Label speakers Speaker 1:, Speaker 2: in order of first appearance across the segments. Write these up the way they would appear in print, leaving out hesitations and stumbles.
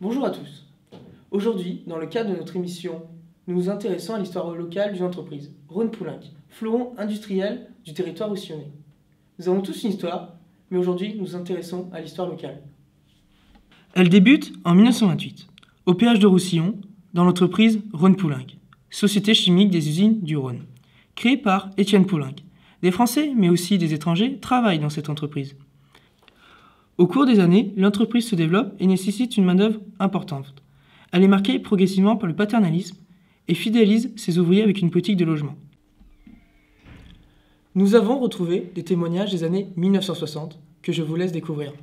Speaker 1: Bonjour à tous. Aujourd'hui, dans le cadre de notre émission, nous nous intéressons à l'histoire locale d'une entreprise, Rhône-Poulenc, fleuron industriel du territoire roussillonnais. Nous avons tous une histoire, mais aujourd'hui, nous nous intéressons à l'histoire locale. Elle débute en 1928, au péage de Roussillon, dans l'entreprise Rhône-Poulenc, société chimique des usines du Rhône, créée par Étienne Poulenc. Des Français, mais aussi des étrangers, travaillent dans cette entreprise. Au cours des années, l'entreprise se développe et nécessite une main-d'œuvre importante. Elle est marquée progressivement par le paternalisme et fidélise ses ouvriers avec une politique de logement. Nous avons retrouvé des témoignages des années 1960 que je vous laisse découvrir.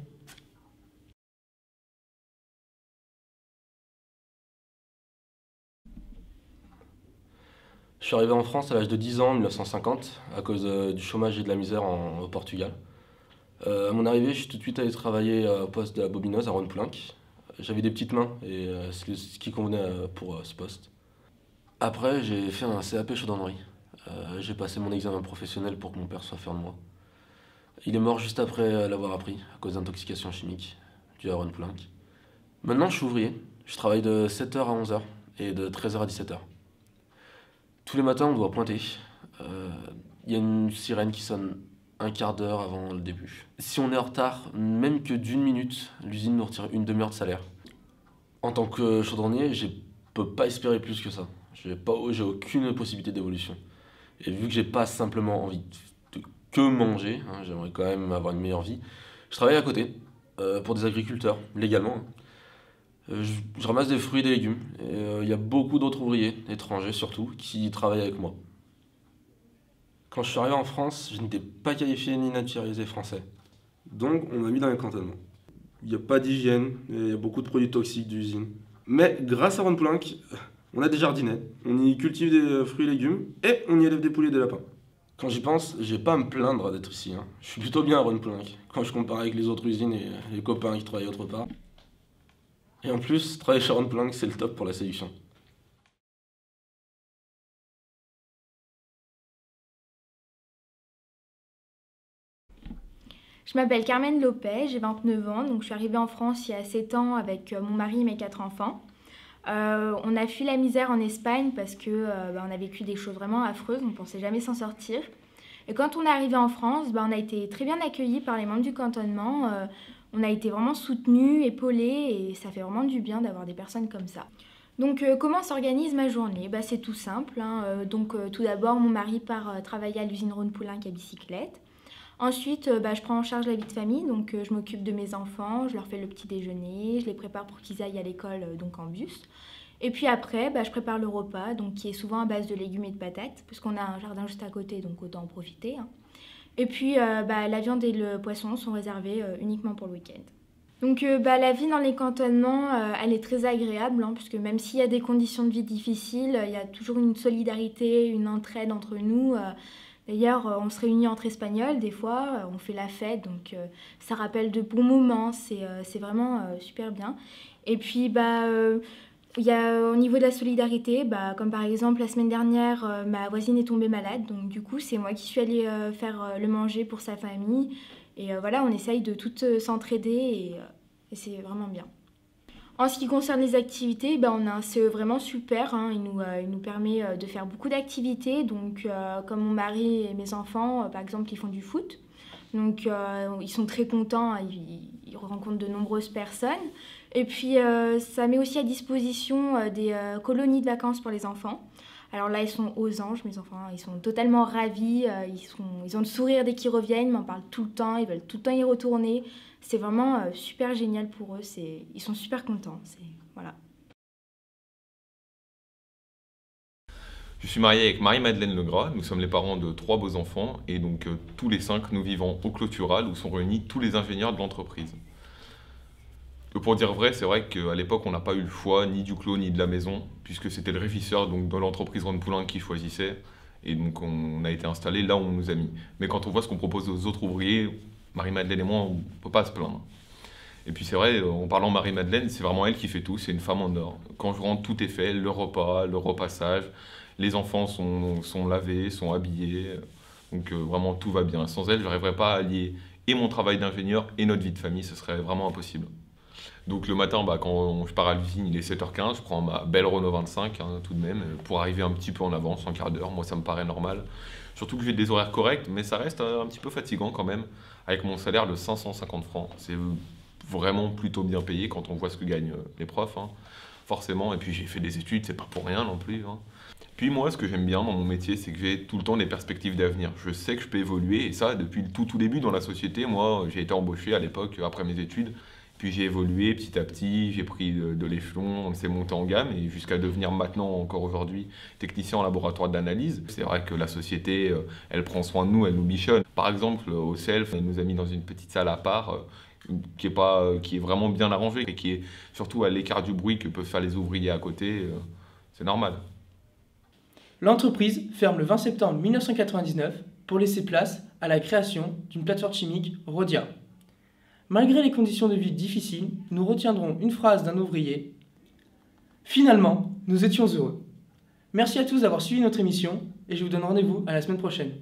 Speaker 2: Je suis arrivé en France à l'âge de 10 ans en 1950 à cause du chômage et de la misère au Portugal. À mon arrivée, je suis tout de suite allé travailler au poste de la bobineuse à Rhône-Poulenc. J'avais des petites mains et c'est ce qui convenait pour ce poste. Après, j'ai fait un CAP chaudronnerie. J'ai passé mon examen professionnel pour que mon père soit fier de moi. Il est mort juste après l'avoir appris à cause d'intoxication chimique due à Rhône-Poulenc. Maintenant, je suis ouvrier. Je travaille de 7h à 11h et de 13h à 17h. Tous les matins, on doit pointer. Il y a une sirène qui sonne un quart d'heure avant le début. Si on est en retard, même que d'une minute, l'usine nous retire une demi-heure de salaire. En tant que chaudronnier, je peux pas espérer plus que ça. J'ai aucune possibilité d'évolution. Et vu que j'ai pas simplement envie de que manger, hein, j'aimerais quand même avoir une meilleure vie, je travaille à côté pour des agriculteurs, légalement. Je ramasse des fruits et des légumes. Et il y a beaucoup d'autres ouvriers, étrangers surtout, qui travaillent avec moi. Quand je suis arrivé en France, je n'étais pas qualifié ni naturalisé français. Donc on m'a mis dans les cantonnements. Il n'y a pas d'hygiène, et il y a beaucoup de produits toxiques d'usine. Mais grâce à Rhône-Poulenc, on a des jardinets, on y cultive des fruits et légumes, et on y élève des poulets et des lapins. Quand j'y pense, j'ai pas à me plaindre d'être ici. Hein. Je suis plutôt bien à Rhône-Poulenc, quand je compare avec les autres usines et les copains qui travaillent autre part. Et en plus, travailler chez Rhône-Poulenc, c'est le top pour la séduction.
Speaker 3: Je m'appelle Carmen Lopez, j'ai 29 ans, donc je suis arrivée en France il y a 7 ans avec mon mari et mes 4 enfants. On a fui la misère en Espagne parce que on a vécu des choses vraiment affreuses, on ne pensait jamais s'en sortir. Et quand on est arrivé en France, on a été très bien accueillis par les membres du cantonnement. On a été vraiment soutenus, épaulés, et ça fait vraiment du bien d'avoir des personnes comme ça. Donc comment s'organise ma journée? C'est tout simple, hein. Tout d'abord, mon mari part travailler à l'usine Rhône-Poulenc à bicyclette. Ensuite, je prends en charge la vie de famille, donc je m'occupe de mes enfants, je leur fais le petit déjeuner, je les prépare pour qu'ils aillent à l'école donc en bus. Et puis après, je prépare le repas, donc qui est souvent à base de légumes et de patates, puisqu'on a un jardin juste à côté, donc autant en profiter, hein. Et puis la viande et le poisson sont réservés uniquement pour le week-end. Donc la vie dans les cantonnements, elle est très agréable, hein, puisque même s'il y a des conditions de vie difficiles, il y a toujours une solidarité, une entraide entre nous. D'ailleurs, on se réunit entre Espagnols des fois, on fait la fête, donc ça rappelle de bons moments, c'est vraiment super bien. Et puis, il y a au niveau de la solidarité, comme par exemple la semaine dernière, ma voisine est tombée malade, donc du coup c'est moi qui suis allée faire le manger pour sa famille. Et voilà, on essaye de toutes s'entraider et c'est vraiment bien. En ce qui concerne les activités, on a un CE vraiment super, hein. Il nous permet de faire beaucoup d'activités. Donc, comme mon mari et mes enfants, par exemple, ils font du foot. Donc, ils sont très contents, hein. Ils rencontrent de nombreuses personnes. Et puis, ça met aussi à disposition des colonies de vacances pour les enfants. Alors là, ils sont aux anges, mes enfants. Ils sont totalement ravis. Ils ont le sourire dès qu'ils reviennent, ils m'en parlent tout le temps. Ils veulent tout le temps y retourner. C'est vraiment super génial pour eux. Ils sont super contents. Voilà.
Speaker 4: Je suis marié avec Marie-Madeleine Legras, nous sommes les parents de 3 beaux enfants et donc tous les 5 nous vivons au Clôtural où sont réunis tous les ingénieurs de l'entreprise. Pour dire vrai, c'est vrai qu'à l'époque on n'a pas eu le choix ni du clos ni de la maison puisque c'était le réfisseur donc, de l'entreprise Rhône-Poulenc qui choisissait et donc on a été installés là où on nous a mis. Mais quand on voit ce qu'on propose aux autres ouvriers, Marie-Madeleine et moi, on ne peut pas se plaindre. Et puis c'est vrai, en parlant Marie-Madeleine, c'est vraiment elle qui fait tout, c'est une femme en or. Quand je rentre, tout est fait, le repas, le repassage, les enfants sont lavés, sont habillés, donc vraiment tout va bien. Sans elle, je n'arriverais pas à allier et mon travail d'ingénieur et notre vie de famille, ce serait vraiment impossible. Donc le matin, quand je pars à l'usine, il est 7h15, je prends ma belle Renault 25 tout de même, pour arriver un petit peu en avance, un quart d'heure. Moi, ça me paraît normal. Surtout que j'ai des horaires corrects, mais ça reste un petit peu fatigant quand même, avec mon salaire de 550 francs. C'est vraiment plutôt bien payé quand on voit ce que gagnent les profs, forcément. Et puis j'ai fait des études, c'est pas pour rien non plus. Puis moi, ce que j'aime bien dans mon métier, c'est que j'ai tout le temps des perspectives d'avenir. Je sais que je peux évoluer, et ça, depuis le tout début dans la société. Moi, j'ai été embauché à l'époque, après mes études. Puis j'ai évolué petit à petit, j'ai pris de l'échelon, on s'est monté en gamme, et jusqu'à devenir maintenant, encore aujourd'hui, technicien en laboratoire d'analyse. C'est vrai que la société, elle prend soin de nous, elle nous bichonne. Par exemple, au SELF, elle nous a mis dans une petite salle à part, qui est vraiment bien arrangée, et qui est surtout à l'écart du bruit que peuvent faire les ouvriers à côté. C'est normal.
Speaker 1: L'entreprise ferme le 20 septembre 1999 pour laisser place à la création d'une plateforme chimique Rhodia. Malgré les conditions de vie difficiles, nous retiendrons une phrase d'un ouvrier. Finalement, nous étions heureux. Merci à tous d'avoir suivi notre émission et je vous donne rendez-vous à la semaine prochaine.